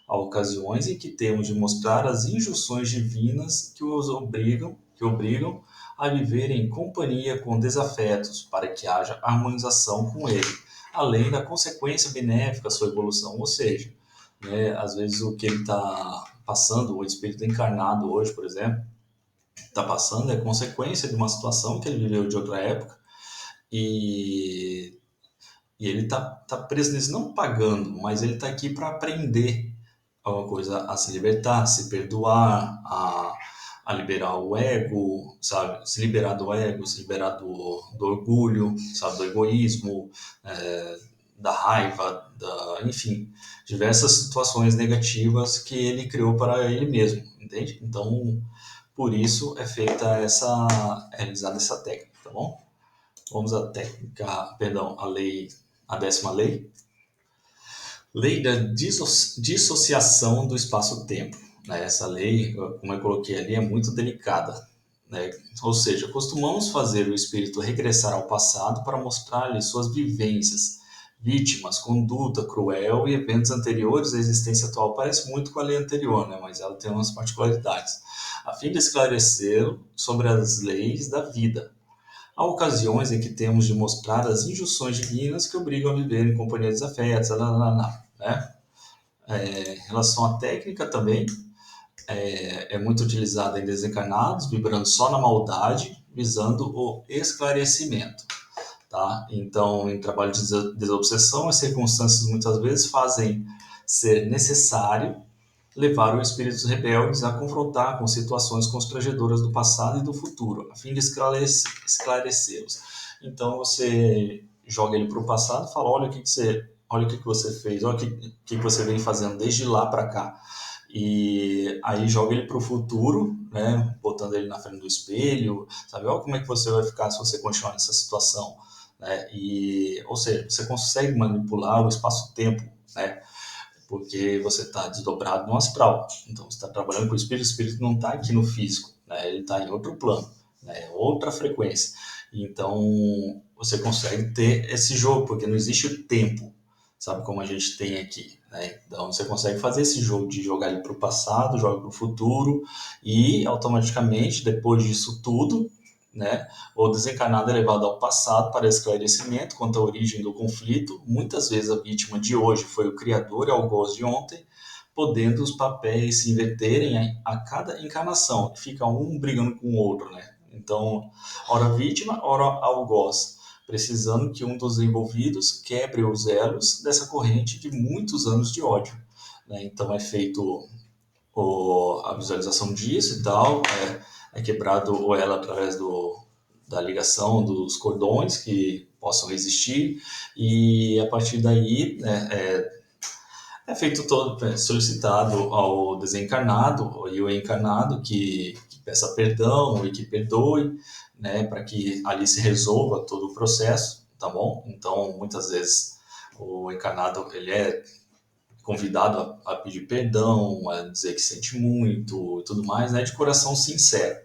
Há ocasiões em que temos de mostrar as injunções divinas que obrigam a viver em companhia com desafetos, para que haja harmonização com ele, além da consequência benéfica à sua evolução. Ou seja, né, às vezes o que ele está passando, o espírito encarnado hoje, por exemplo, está passando é consequência de uma situação que ele viveu de outra época, e, e ele tá preso nisso, não pagando, mas ele está aqui para aprender alguma coisa, a se libertar, a se perdoar, a liberar o ego, sabe? Se liberar do ego, se liberar do orgulho, sabe? Do egoísmo, da raiva, enfim, diversas situações negativas que ele criou para ele mesmo, entende? Então, por isso é feita realizada essa técnica, tá bom? Vamos à técnica, perdão, a 10ª lei. Lei da dissociação do espaço-tempo, né? Essa lei, como eu coloquei ali, é muito delicada, né? Ou seja, costumamos fazer o espírito regressar ao passado para mostrar-lhe suas vivências, vítimas, conduta cruel e eventos anteriores à existência atual. Parece muito com a lei anterior, né? Mas ela tem umas particularidades, a fim de esclarecê-lo sobre as leis da vida. Há ocasiões em que temos de mostrar as injunções divinas que obrigam a viver em companhia dos afetos, né? Em relação à técnica também, é muito utilizada em desencarnados, vibrando só na maldade, visando o esclarecimento. Tá? Então, em trabalho de desobsessão, as circunstâncias muitas vezes fazem ser necessário levar os espíritos rebeldes a confrontar com situações constrangedoras do passado e do futuro, a fim de esclarecê-los. Então, você joga ele para o passado e fala, olha o que você fez, olha o que você vem fazendo desde lá para cá. E aí joga ele para o futuro, né, botando ele na frente do espelho, sabe, olha como é que você vai ficar se você continuar nessa situação, né? Ou seja, você consegue manipular o espaço-tempo, né? Porque você está desdobrado no astral. Então, você está trabalhando com o espírito não está aqui no físico, né? Ele está em outro plano, né? Outra frequência. Então, você consegue ter esse jogo, porque não existe o tempo, sabe, como a gente tem aqui, né? Então, você consegue fazer esse jogo de jogar ele para o passado, joga para o futuro, e automaticamente, depois disso tudo, né, o desencarnado é levado ao passado para esclarecimento quanto à origem do conflito. Muitas vezes a vítima de hoje foi o criador e algoz de ontem, podendo os papéis se inverterem a cada encarnação. Fica um brigando com o outro, né? Então, ora vítima, ora algoz, precisando que um dos envolvidos quebre os elos dessa corrente de muitos anos de ódio, né? Então é feito a visualização disso e tal, é quebrado o elo através da ligação dos cordões que possam existir, e a partir daí, né, é feito todo, solicitado ao desencarnado e o encarnado que peça perdão e que perdoe, né, para que ali se resolva todo o processo, tá bom? Então, muitas vezes o encarnado ele é convidado a pedir perdão, a dizer que sente muito e tudo mais, né, de coração sincero,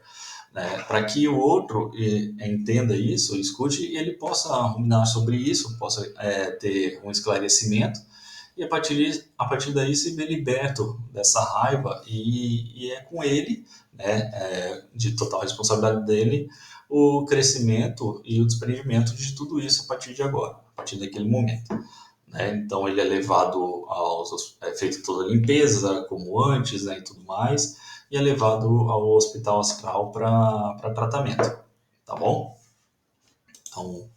né, para que o outro entenda isso, escute e ele possa ruminar sobre isso, possa ter um esclarecimento e a partir daí se vê liberto dessa raiva e é com ele, né, de total responsabilidade dele, o crescimento e o desprendimento de tudo isso a partir de agora, a partir daquele momento, né? Então ele é levado é feito toda a limpeza como antes, né, e tudo mais, e é levado ao hospital astral para tratamento, tá bom? Então,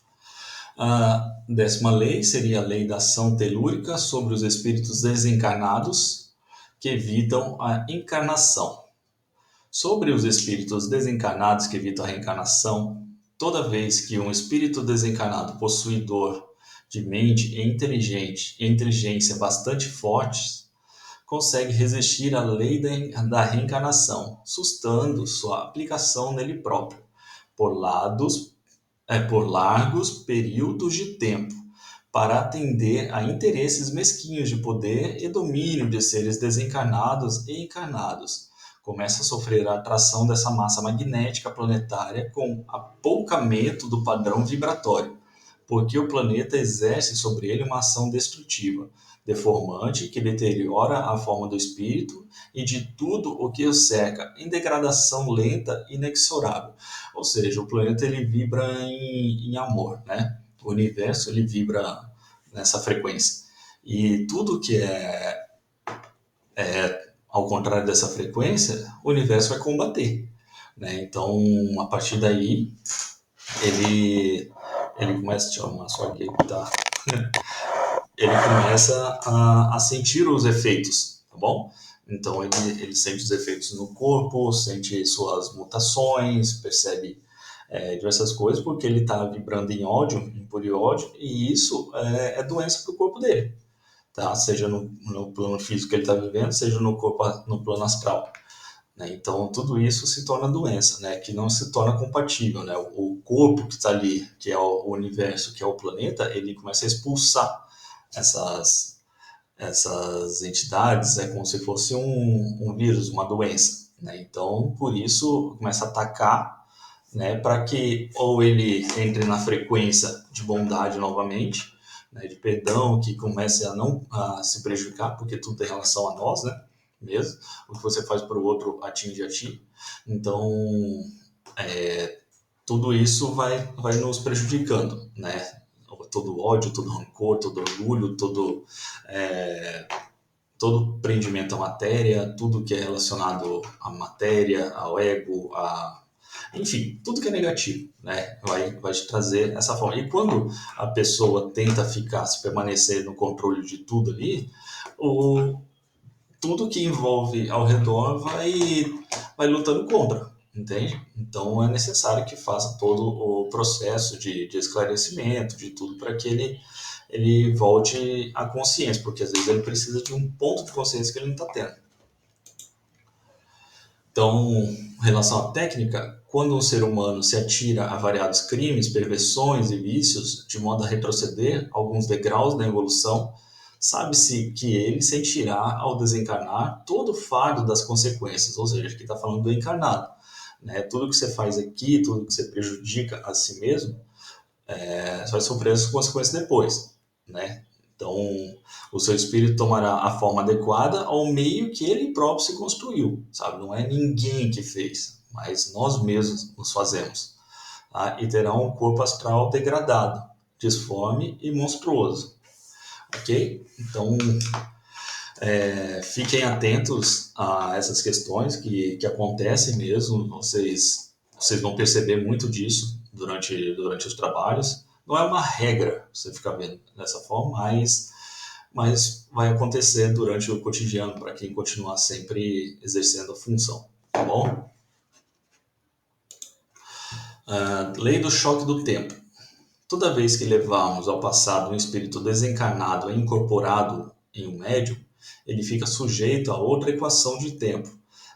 a 10ª lei seria a lei da ação telúrica sobre os espíritos desencarnados que evitam a encarnação. Sobre os espíritos desencarnados que evitam a reencarnação, toda vez que um espírito desencarnado possuidor de mente e inteligência bastante fortes consegue resistir à lei da reencarnação, sustando sua aplicação nele próprio, por, por largos períodos de tempo, para atender a interesses mesquinhos de poder e domínio de seres desencarnados e encarnados. Começa a sofrer a atração dessa massa magnética planetária com apoucamento do padrão vibratório, porque o planeta exerce sobre ele uma ação destrutiva, deformante, que deteriora a forma do espírito e de tudo o que o cerca, em degradação lenta e inexorável. Ou seja, o planeta ele vibra em amor, né? O universo ele vibra nessa frequência. E tudo que é ao contrário dessa frequência, o universo vai combater, né? Então, a partir daí, ele começa, deixa eu arrumar só aqui, tá? Ele começa a sentir os efeitos, tá bom? Então ele sente os efeitos no corpo, sente suas mutações, percebe diversas coisas, porque ele está vibrando em ódio, em puro ódio, e isso é doença para o corpo dele, tá? Seja no plano físico que ele está vivendo, seja no plano astral. Né? Então, tudo isso se torna doença, né? Que não se torna compatível. Né? O corpo que está ali, que é o universo, que é o planeta, ele começa a expulsar essas entidades, é como se fosse um vírus, uma doença. Né? Então, por isso, começa a atacar, né? Para que ou ele entre na frequência de bondade novamente, né? De perdão, que comece a não se prejudicar, porque tudo tem relação a nós, né? Mesmo. O que você faz para o outro atinge a ti. Então, tudo isso vai nos prejudicando, né? Todo ódio, todo rancor, todo orgulho, todo prendimento à matéria, tudo que é relacionado à matéria, ao ego, enfim, tudo que é negativo, né? Vai te trazer essa forma. E quando a pessoa tenta ficar, se permanecer no controle de tudo ali, o, tudo que envolve ao redor vai lutando contra, entende? Então é necessário que faça todo o processo de esclarecimento, de tudo, para que ele volte à consciência, porque às vezes ele precisa de um ponto de consciência que ele não está tendo. Então, em relação à técnica, quando um ser humano se atira a variados crimes, perversões e vícios, de modo a retroceder alguns degraus na evolução, sabe-se que ele sentirá, ao desencarnar, todo o fardo das consequências, ou seja, aqui está falando do encarnado. Né? Tudo que você faz aqui, tudo que você prejudica a si mesmo, você vai sofrer as consequências depois. Né? Então, o seu espírito tomará a forma adequada ao meio que ele próprio se construiu, sabe? Não é ninguém que fez, mas nós mesmos nos fazemos. Tá? E terá um corpo astral degradado, disforme e monstruoso, ok? Então, fiquem atentos a essas questões que acontecem mesmo, vocês vão perceber muito disso durante os trabalhos. Não é uma regra você ficar vendo dessa forma, mas vai acontecer durante o cotidiano para quem continuar sempre exercendo a função, tá bom? Lei do choque do tempo. Toda vez que levarmos ao passado um espírito desencarnado e incorporado em um médium, ele fica sujeito a outra equação de tempo.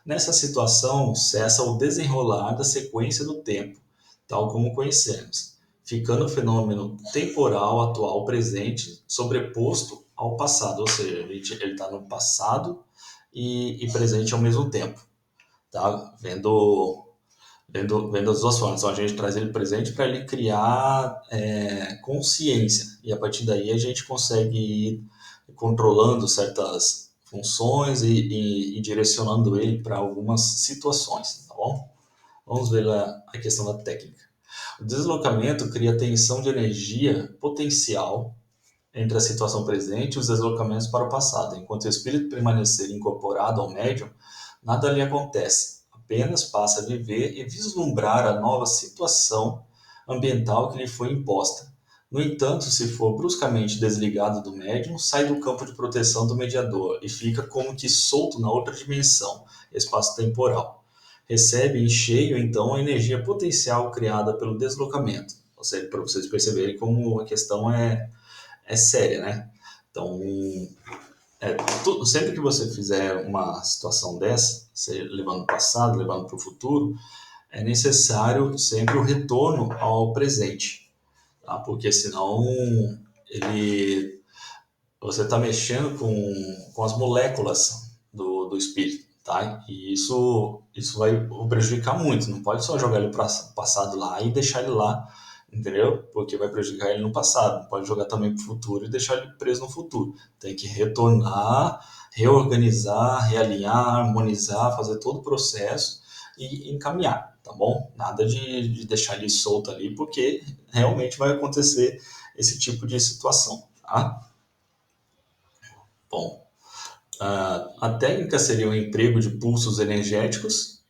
Nessa situação, cessa o desenrolar da sequência do tempo, tal como conhecemos, ficando o fenômeno temporal atual presente sobreposto ao passado, ou seja, ele está no passado e presente ao mesmo tempo, tá? Vendo as duas formas. Então a gente traz ele presente para ele criar consciência, e a partir daí a gente consegue ir controlando certas funções e direcionando ele para algumas situações, tá bom? Vamos ver a questão da técnica. O deslocamento cria tensão de energia potencial entre a situação presente e os deslocamentos para o passado. Enquanto o espírito permanecer incorporado ao médium, nada lhe acontece, apenas passa a viver e vislumbrar a nova situação ambiental que lhe foi imposta. No entanto, se for bruscamente desligado do médium, sai do campo de proteção do mediador e fica como que solto na outra dimensão, espaço-temporal. Recebe em cheio, então, a energia potencial criada pelo deslocamento. Ou seja, para vocês perceberem como a questão é séria, né? Então, sempre que você fizer uma situação dessa, seja levando para o passado, levando para o futuro, é necessário sempre o retorno ao presente, tá? Porque senão você está mexendo com as moléculas do espírito, tá? E isso vai o prejudicar muito. Não pode só jogar ele para o passado lá e deixar ele lá, entendeu? Porque vai prejudicar ele no passado. Não pode jogar também para o futuro e deixar ele preso no futuro. Tem que retornar, reorganizar, realinhar, harmonizar, fazer todo o processo e encaminhar, tá bom? Nada de deixar ele solto ali, porque realmente vai acontecer esse tipo de situação, tá? Bom, a técnica seria o emprego de pulsos energéticos,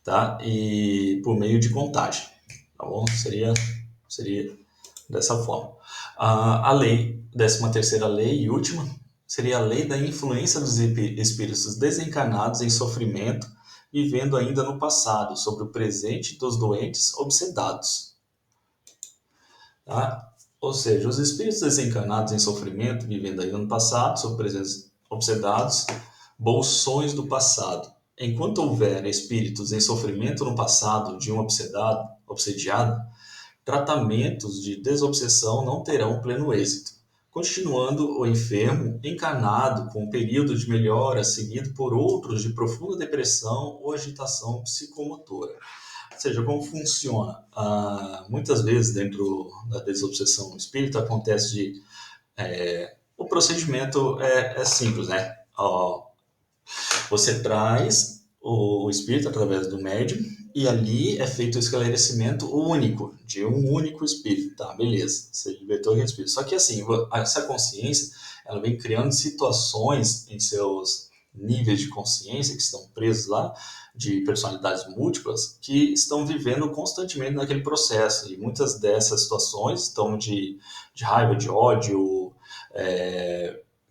tá? E por meio de contagem, tá bom? Seria dessa forma. A lei, 13ª lei e última, seria a lei da influência dos espíritos desencarnados em sofrimento, vivendo ainda no passado, sobre o presente dos doentes obsedados. Tá? Ou seja, os espíritos desencarnados em sofrimento, vivendo ainda no passado, sob presença obsedados, bolsões do passado. Enquanto houver espíritos em sofrimento no passado de um obsediado, tratamentos de desobsessão não terão pleno êxito, continuando o enfermo encarnado com um período de melhora seguido por outros de profunda depressão ou agitação psicomotora. Ou seja, como funciona? Muitas vezes, dentro da desobsessão espírita, acontece o procedimento é simples, né? Você traz o espírito através do médium, e ali é feito o esclarecimento único, de um único espírito, tá? Beleza, você libertou aquele espírito. Só que assim, essa consciência, ela vem criando situações em seus níveis de consciência que estão presos lá, de personalidades múltiplas, que estão vivendo constantemente naquele processo. E muitas dessas situações estão de raiva, de ódio,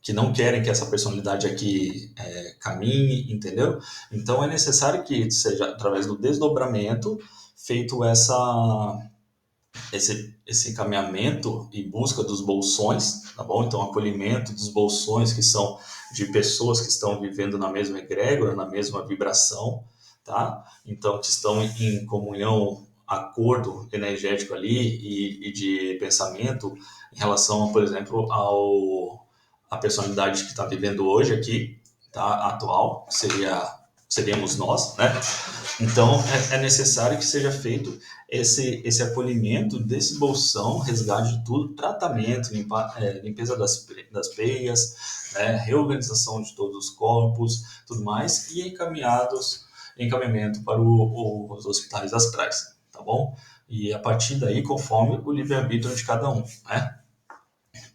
que não querem que essa personalidade aqui caminhe, entendeu? Então é necessário que seja através do desdobramento feito esse encaminhamento e busca dos bolsões, tá bom? Então acolhimento dos bolsões que são de pessoas que estão vivendo na mesma egrégora, na mesma vibração, tá? Então que estão em comunhão, acordo energético ali e de pensamento em relação, por exemplo, a personalidade que está vivendo hoje aqui, tá? Atual, seríamos nós, né? Então, é necessário que seja feito esse acolhimento desse bolsão, resgate de tudo, tratamento, limpeza das peias, né, reorganização de todos os corpos, tudo mais, e encaminhamento para os hospitais astrais, tá bom? E a partir daí, conforme o livre-arbítrio de cada um, né?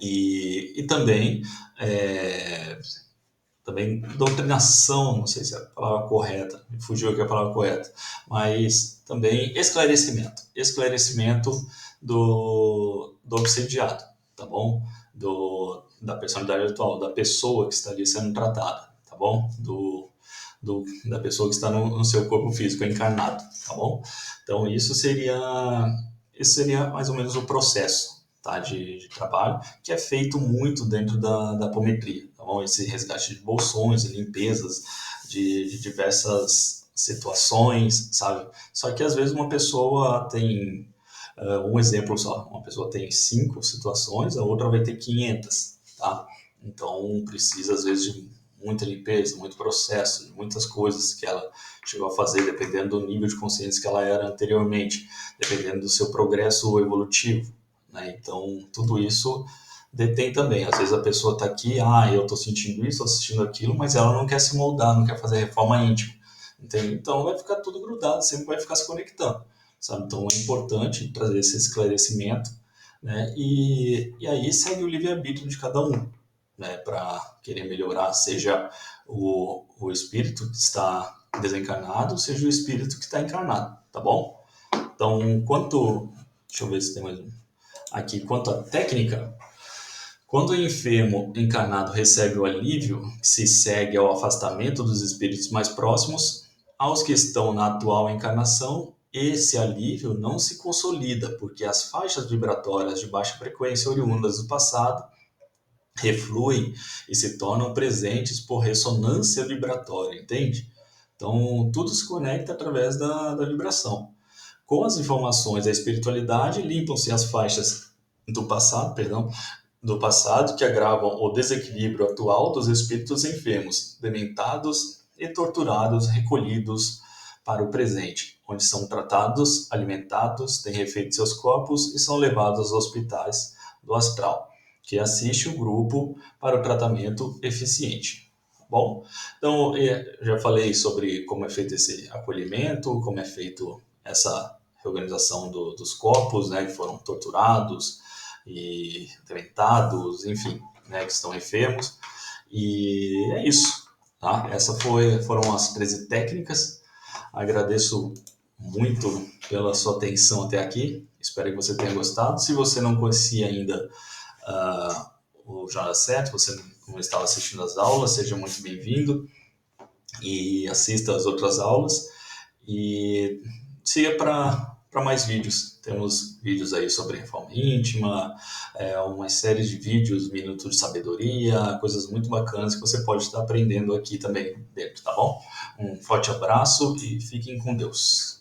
E também também doutrinação, não sei se é a palavra correta, me fugiu aqui a palavra correta, mas também esclarecimento do obsidiado, tá bom? Da personalidade atual, da pessoa que está ali sendo tratada, tá bom? Da pessoa que está no seu corpo físico encarnado, tá bom? Então isso seria mais ou menos o processo, tá, de trabalho, que é feito muito dentro da apometria, tá bom? Esse resgate de bolsões, limpezas de diversas situações, sabe? Só que às vezes uma pessoa tem um exemplo só, uma pessoa tem 5 situações, a outra vai ter 500, tá? Então precisa às vezes de muita limpeza, muito processo, de muitas coisas que ela chegou a fazer, dependendo do nível de consciência que ela era anteriormente, dependendo do seu progresso evolutivo, né? Então, tudo isso detém também. Às vezes a pessoa está aqui, eu estou sentindo isso, estou sentindo aquilo, mas ela não quer se moldar, não quer fazer reforma íntima, entende? Então vai ficar tudo grudado, sempre vai ficar se conectando, sabe? Então é importante trazer esse esclarecimento, né? E aí segue o livre-arbítrio de cada um, né? Para querer melhorar, seja o espírito que está desencarnado, seja o espírito que está encarnado, tá bom? Então, deixa eu ver se tem mais um. Aqui, quanto à técnica, quando o enfermo encarnado recebe o alívio, que se segue ao afastamento dos espíritos mais próximos, aos que estão na atual encarnação, esse alívio não se consolida, porque as faixas vibratórias de baixa frequência oriundas do passado refluem e se tornam presentes por ressonância vibratória, entende? Então, tudo se conecta através da vibração. Com as informações da espiritualidade, limpam-se as faixas do passado que agravam o desequilíbrio atual dos espíritos enfermos, dementados e torturados, recolhidos para o presente, onde são tratados, alimentados, têm refeito seus corpos e são levados aos hospitais do astral, que assiste o grupo para o tratamento eficiente. Bom, então já falei sobre como é feito esse acolhimento, como é feito essa reorganização dos corpos, né, que foram torturados e dementados, enfim, né, que estão enfermos. E é isso, tá? Foram as 13 técnicas. Agradeço muito pela sua atenção até aqui. Espero que você tenha gostado. Se você não conhecia ainda o Jornada Certo, você não estava assistindo as aulas, seja muito bem-vindo e assista as outras aulas e siga para mais vídeos. Temos vídeos aí sobre reforma íntima, uma série de vídeos, minutos de sabedoria, coisas muito bacanas que você pode estar aprendendo aqui também dentro, tá bom? Um forte abraço e fiquem com Deus.